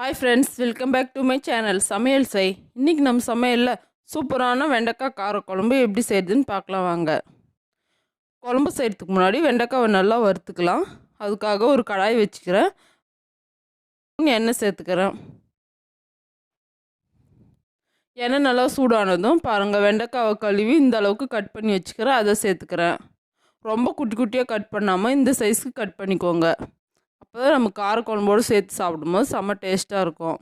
Hi friends, welcome back to my channel Samayal say. இன்னைக்கு நம்ம சமையல்ல சூப்பரான வெண்டைக்காய் கார குழம்பு எப்படி செய்யறதுன்னு பார்க்கலாம் வாங்க. குழம்பு செய்யறதுக்கு முன்னாடி வெண்டைக்காவை நல்லா வறுத்துக்கலாம். அதுக்காக ஒரு கடாய் வச்சுக்கிறேன். எண்ணெய் சேர்த்துக்கிறேன். எண்ணெய் நல்லா சூடானதும் பாருங்க வெண்டைக்காவை கழுவி இந்த அளவுக்கு கட் பண்ணி வச்சுக்கிறேன். அதை சேர்த்துக்கிறேன். ரொம்ப குட்டி குட்டியாக கட் பண்ணாமல் இந்த சைஸ்க்கு கட் பண்ணிக்கோங்க. அப்போ தான் நம்ம கார குழம்போடு சேர்த்து சாப்பிடும்போது செம்ம டேஸ்ட்டாக இருக்கும்.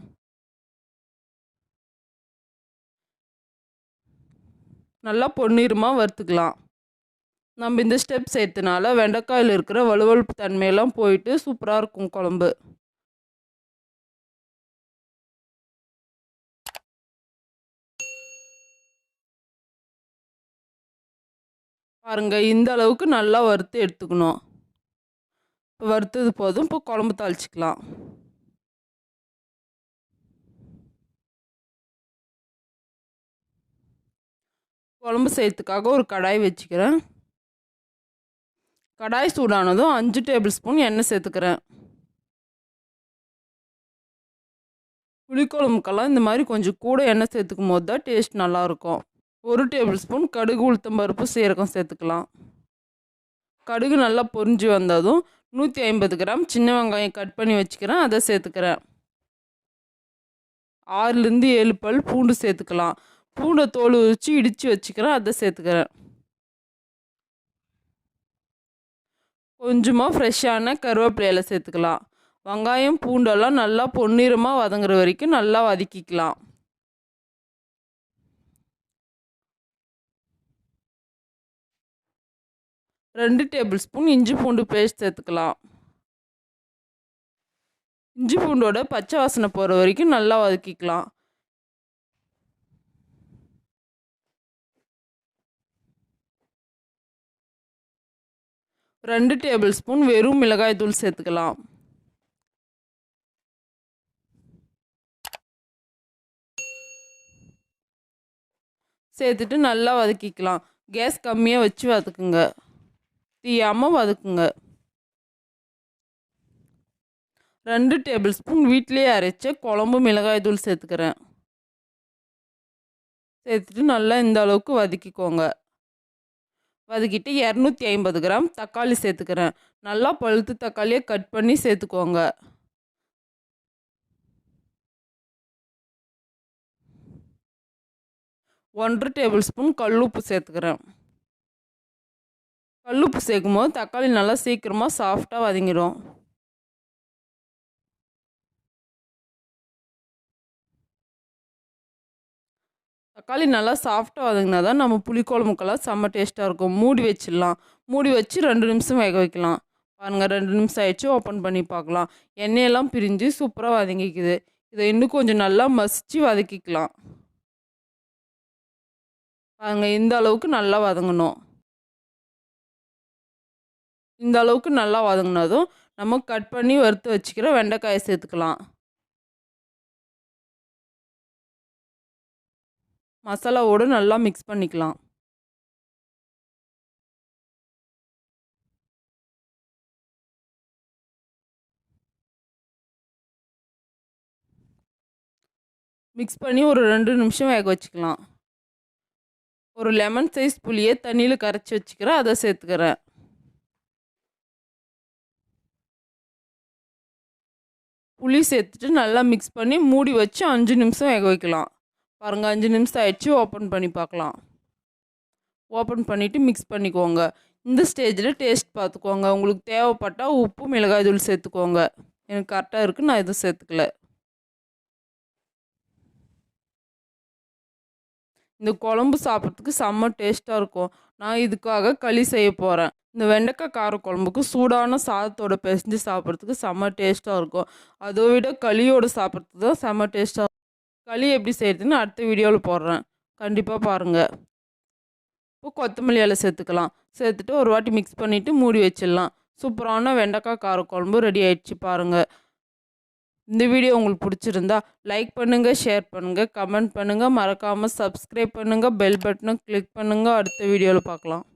நல்லா பொன்னிறமாக வறுத்துக்கலாம். நம்ம இந்த ஸ்டெப் சேர்த்தனால வெண்டைக்காயில் இருக்கிற வலுவழுப்பு தன்மையெல்லாம் போயிட்டு சூப்பராக இருக்கும் குழம்பு. பாருங்கள் இந்த அளவுக்கு நல்லா வறுத்து எடுத்துக்கணும். இப்போ வறுத்தது போதும். இப்போ குழம்பு தாளிச்சிக்கலாம். குழம்பு செய்யறதுக்காக ஒரு கடாய் வச்சுக்கிறேன். கடாய் சூடானதும் 5 டேபிள் ஸ்பூன் எண்ணெய் சேர்த்துக்கிறேன். புளிக்குழம்புக்கெல்லாம் இந்த மாதிரி கொஞ்சம் கூட எண்ணெய் சேர்த்துக்கும் போது தான் டேஸ்ட் நல்லாயிருக்கும். 1 டேபிள் ஸ்பூன் கடுகு உளுத்தம் பருப்பு சீரகம் சேர்த்துக்கலாம். கடுகு நல்லா பொரிஞ்சு வந்ததும் 150 கிராம் சின்ன வெங்காயம் கட் பண்ணி வச்சுக்கிறேன். அதை சேர்த்துக்கிறேன். 6லேருந்து 7 பல் பூண்டு சேர்த்துக்கலாம். பூண்டை தோல் உரித்து இடித்து வச்சுக்கிறேன். அதை சேர்த்துக்கிறேன். கொஞ்சமாக ஃப்ரெஷ்ஷான கருவேப்பிலையில சேர்த்துக்கலாம். வெங்காயம் பூண்டெல்லாம் நல்லா பொன்னிறமாக வதங்குற வரைக்கும் நல்லா வதக்கிக்கலாம். ரெண்டு டேபிள் ஸ்பூன் இஞ்சி பூண்டு பேஸ்ட் சேர்த்துக்கலாம். இஞ்சி பூண்டோட பச்சை வாசனை போகிற வரைக்கும் நல்லா வதக்கிக்கலாம். ரெண்டு டேபிள் ஸ்பூன் வெறும் மிளகாய் தூள் சேர்த்துக்கலாம். சேர்த்துட்டு நல்லா வதக்கிக்கலாம். கேஸ் கம்மியாக வச்சு வதக்குங்க. தீயாமல் வதக்குங்க. 2 டேபிள் ஸ்பூன் வீட்டிலேயே அரைச்ச குழம்பு மிளகாய் தூள் சேர்த்துக்கிறேன். சேர்த்துட்டு நல்லா இந்த அளவுக்கு வதக்கிக்கோங்க. வதக்கிட்டு 250 கிராம் தக்காளி சேர்த்துக்கிறேன். நல்லா பழுத்து தக்காளியை கட் பண்ணி சேர்த்துக்கோங்க. 1 டேபிள் ஸ்பூன் கல்லுப்பு சேர்த்துக்கிறேன். கல்லுப்பு சேர்க்கும் போது தக்காளி நல்லா சீக்கிரமாக சாஃப்டாக வதங்கிடும். தக்காளி நல்லா சாஃப்டாக வதங்கினா தான் நம்ம புளிக்குழம்புக்கெல்லாம் செம்ம டேஸ்ட்டாக இருக்கும். மூடி வச்சிடலாம். மூடி வச்சு 2 நிமிஷம் வேக வைக்கலாம். பாருங்கள் 2 நிமிஷம் ஆயிடுச்சு. ஓப்பன் பண்ணி பார்க்கலாம். எண்ணெயெல்லாம் பிரிஞ்சு சூப்பராக வதங்கிக்குது. இதை இன்னும் கொஞ்சம் நல்லா மசிச்சு வதக்கிக்கலாம். பாருங்கள் இந்த அளவுக்கு நல்லா வதங்கணும். இந்த அளவுக்கு நல்லா வதங்கினதும் நம்ம கட் பண்ணி வறுத்து வச்சுக்கிற வெண்டைக்காயை சேர்த்துக்கலாம். மசாலாவோடு நல்லா மிக்ஸ் பண்ணிக்கலாம். மிக்ஸ் பண்ணி ஒரு 2 நிமிஷம் வேக வச்சுக்கலாம். ஒரு லெமன் சைஸ் புளியை தண்ணியில் கரைச்சி வச்சுக்கிறேன். அதை சேர்த்துக்கிறேன். புளி சேர்த்துட்டு நல்லா மிக்ஸ் பண்ணி மூடி வச்சு 5 நிமிஷம் வேக வைக்கலாம். பாருங்கள் 5 நிமிஷம் ஆயிடுச்சு. ஓப்பன் பண்ணி பார்க்கலாம். ஓப்பன் பண்ணிவிட்டு மிக்ஸ் பண்ணிக்கோங்க. இந்த ஸ்டேஜில் டேஸ்ட் பார்த்துக்கோங்க. உங்களுக்கு தேவைப்பட்டால் உப்பு மிளகாய் தூள் சேர்த்துக்கோங்க. எனக்கு கரெக்டாக இருக்குது. நான் எதுவும் சேர்த்துக்கல. இந்த குழம்பு சாப்பிட்றதுக்கு செம்ம டேஸ்ட்டாக இருக்கும். நான் இதுக்காக களி செய்ய போகிறேன். இந்த வெண்டைக்காய் கார குழம்புக்கு சூடான சாதத்தோடு பிசைஞ்சு சாப்பிட்றதுக்கு செம்ம டேஸ்ட்டாக இருக்கும். அதை விட களியோடு சாப்பிட்றதுக்கு தான் செம்ம டேஸ்ட்டாக இருக்கும். களி எப்படி செய்கிறதுன்னு அடுத்த வீடியோவில் போடுறேன். கண்டிப்பாக பாருங்கள். இப்போ கொத்தமல்லி இலை சேர்த்துக்கலாம். சேர்த்துட்டு ஒரு வாட்டி மிக்ஸ் பண்ணிவிட்டு மூடி வச்சிடலாம். சூப்பரான வெண்டைக்காய் கார குழம்பு ரெடி ஆயிடுச்சு பாருங்கள். இந்த வீடியோ உங்களுக்கு பிடிச்சிருந்தா லைக் பண்ணுங்கள், ஷேர் பண்ணுங்கள், கமெண்ட் பண்ணுங்கள், மறக்காமல் சப்ஸ்கிரைப் பண்ணுங்கள், பெல் பட்டனை கிளிக் பண்ணுங்கள். அடுத்த வீடியோவில் பார்க்கலாம்.